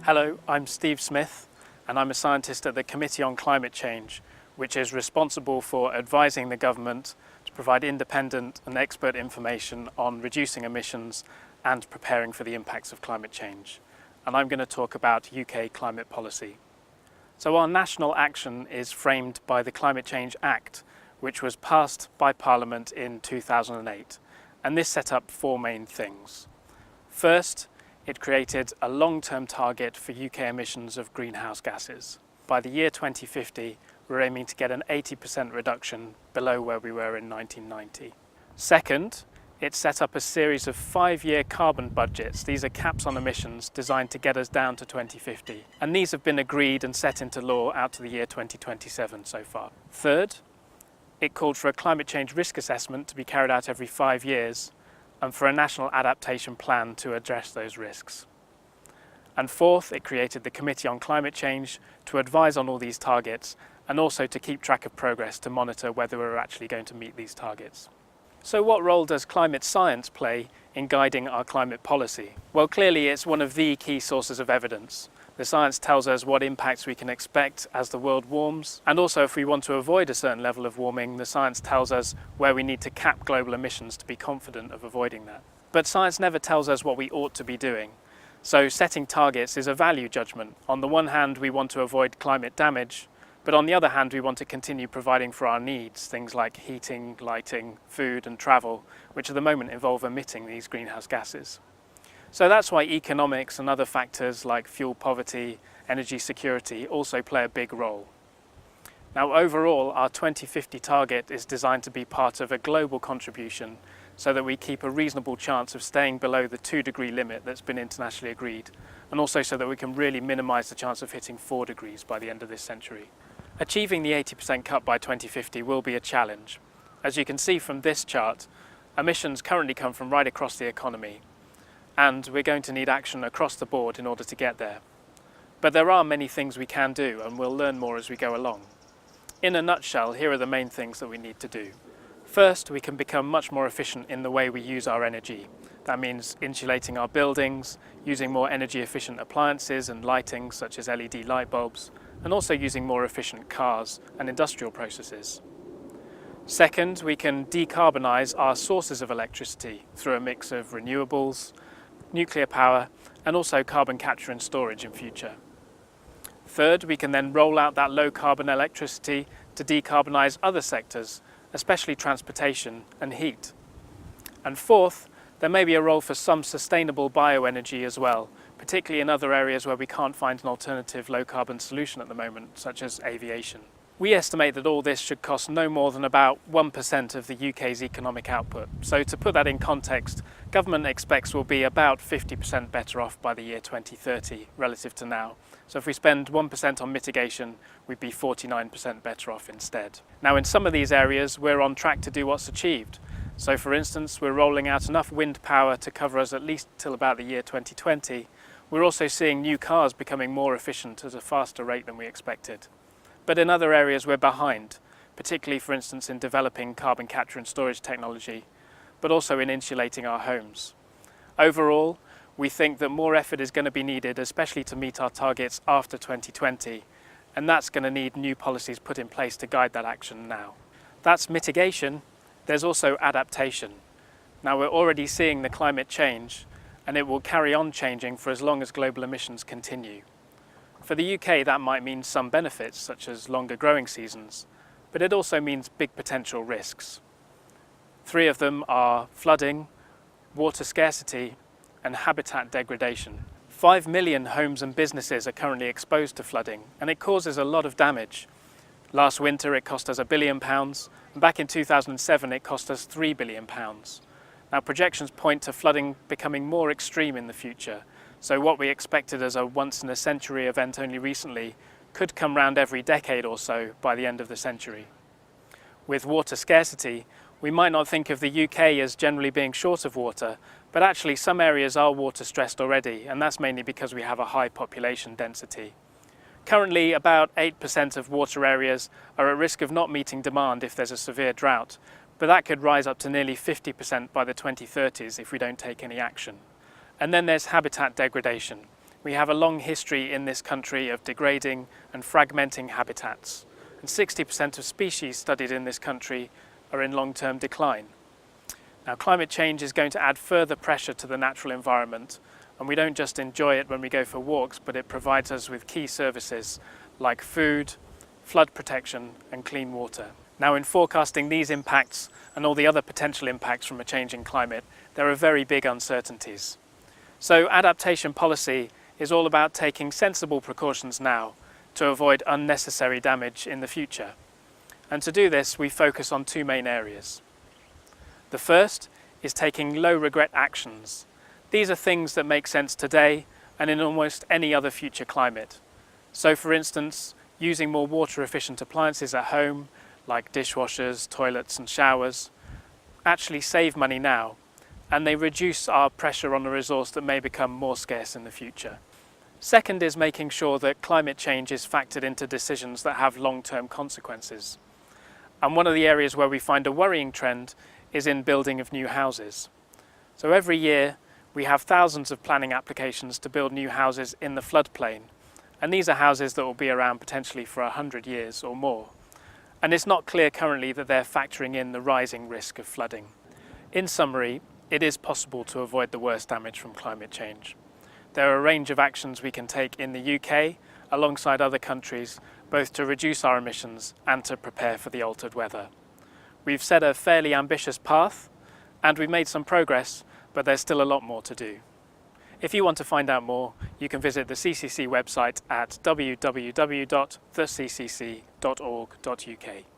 Hello, I'm Steve Smith and I'm a scientist at the Committee on Climate Change, which is responsible for advising the government to provide independent and expert information on reducing emissions and preparing for the impacts of climate change. And I'm going to talk about UK climate policy. So our national action is framed by the Climate Change Act, which was passed by Parliament in 2008. And this set up four main things. First, it created a long-term target for UK emissions of greenhouse gases. By the year 2050, we're aiming to get an 80% reduction below where we were in 1990. Second, it set up a series of 5-year carbon budgets. These are caps on emissions designed to get us down to 2050. And these have been agreed and set into law out to the year 2027 so far. Third, it called for a climate change risk assessment to be carried out every 5 years and for a national adaptation plan to address those risks. And fourth, it created the Committee on Climate Change to advise on all these targets and also to keep track of progress to monitor whether we're actually going to meet these targets. So what role does climate science play in guiding our climate policy? Well, clearly it's one of the key sources of evidence. The science tells us what impacts we can expect as the world warms, and also if we want to avoid a certain level of warming, the science tells us where we need to cap global emissions to be confident of avoiding that. But science never tells us what we ought to be doing. So setting targets is a value judgment. On the one hand, we want to avoid climate damage, but on the other hand, we want to continue providing for our needs, things like heating, lighting, food and travel, which at the moment involve emitting these greenhouse gases. So that's why economics and other factors like fuel poverty, energy security also play a big role. Now overall, our 2050 target is designed to be part of a global contribution so that we keep a reasonable chance of staying below the 2-degree limit that's been internationally agreed, and also so that we can really minimise the chance of hitting 4 degrees by the end of this century. Achieving the 80% cut by 2050 will be a challenge. As you can see from this chart, emissions currently come from right across the economy, and we're going to need action across the board in order to get there. But there are many things we can do, and we'll learn more as we go along. In a nutshell, here are the main things that we need to do. First, we can become much more efficient in the way we use our energy. That means insulating our buildings, using more energy efficient appliances and lighting such as LED light bulbs, and also using more efficient cars and industrial processes. Second, we can decarbonise our sources of electricity through a mix of renewables, nuclear power and also carbon capture and storage in future. Third, we can then roll out that low carbon electricity to decarbonise other sectors, especially transportation and heat. And fourth, there may be a role for some sustainable bioenergy as well, particularly in other areas where we can't find an alternative low carbon solution at the moment, such as aviation. We estimate that all this should cost no more than about 1% of the UK's economic output. So to put that in context, government expects we'll be about 50% better off by the year 2030 relative to now. So if we spend 1% on mitigation, we'd be 49% better off instead. Now in some of these areas, we're on track to do what's achieved. So for instance, we're rolling out enough wind power to cover us at least till about the year 2020. We're also seeing new cars becoming more efficient at a faster rate than we expected. But in other areas we're behind, particularly for instance in developing carbon capture and storage technology, but also in insulating our homes. Overall, we think that more effort is going to be needed, especially to meet our targets after 2020, and that's going to need new policies put in place to guide that action now. That's mitigation. There's also adaptation. Now we're already seeing the climate change, and it will carry on changing for as long as global emissions continue. For the UK, that might mean some benefits, such as longer growing seasons, but it also means big potential risks. 3 of them are flooding, water scarcity, and habitat degradation. 5 million homes and businesses are currently exposed to flooding, and it causes a lot of damage. Last winter, it cost us £1 billion, and back in 2007, it cost us £3 billion. Now, projections point to flooding becoming more extreme in the future. So what we expected as a once-in-a-century event only recently could come round every decade or so by the end of the century. With water scarcity, we might not think of the UK as generally being short of water, but actually some areas are water stressed already, and that's mainly because we have a high population density. Currently, about 8% of water areas are at risk of not meeting demand if there's a severe drought, but that could rise up to nearly 50% by the 2030s if we don't take any action. And then there's habitat degradation, We have a long history in this country of degrading and fragmenting habitats, and 60% of species studied in this country are in long-term decline. Now, climate change is going to add further pressure to the natural environment, and we don't just enjoy it when we go for walks, but it provides us with key services like food, flood protection and clean water. Now, in forecasting these impacts and all the other potential impacts from a changing climate, there are very big uncertainties. So adaptation policy is all about taking sensible precautions now to avoid unnecessary damage in the future. And to do this, we focus on two main areas. The first is taking low regret actions. These are things that make sense today and in almost any other future climate. So for instance, using more water efficient appliances at home, like dishwashers, toilets and showers, actually save money now, and they reduce our pressure on a resource that may become more scarce in the future. Second is making sure that climate change is factored into decisions that have long-term consequences. And one of the areas where we find a worrying trend is in building of new houses. So every year we have thousands of planning applications to build new houses in the floodplain. And these are houses that will be around potentially for 100 years or more. And it's not clear currently that they're factoring in the rising risk of flooding. In summary, it is possible to avoid the worst damage from climate change. There are a range of actions we can take in the UK, alongside other countries, both to reduce our emissions and to prepare for the altered weather. We've set a fairly ambitious path, and we've made some progress, but there's still a lot more to do. If you want to find out more, you can visit the CCC website at www.theccc.org.uk.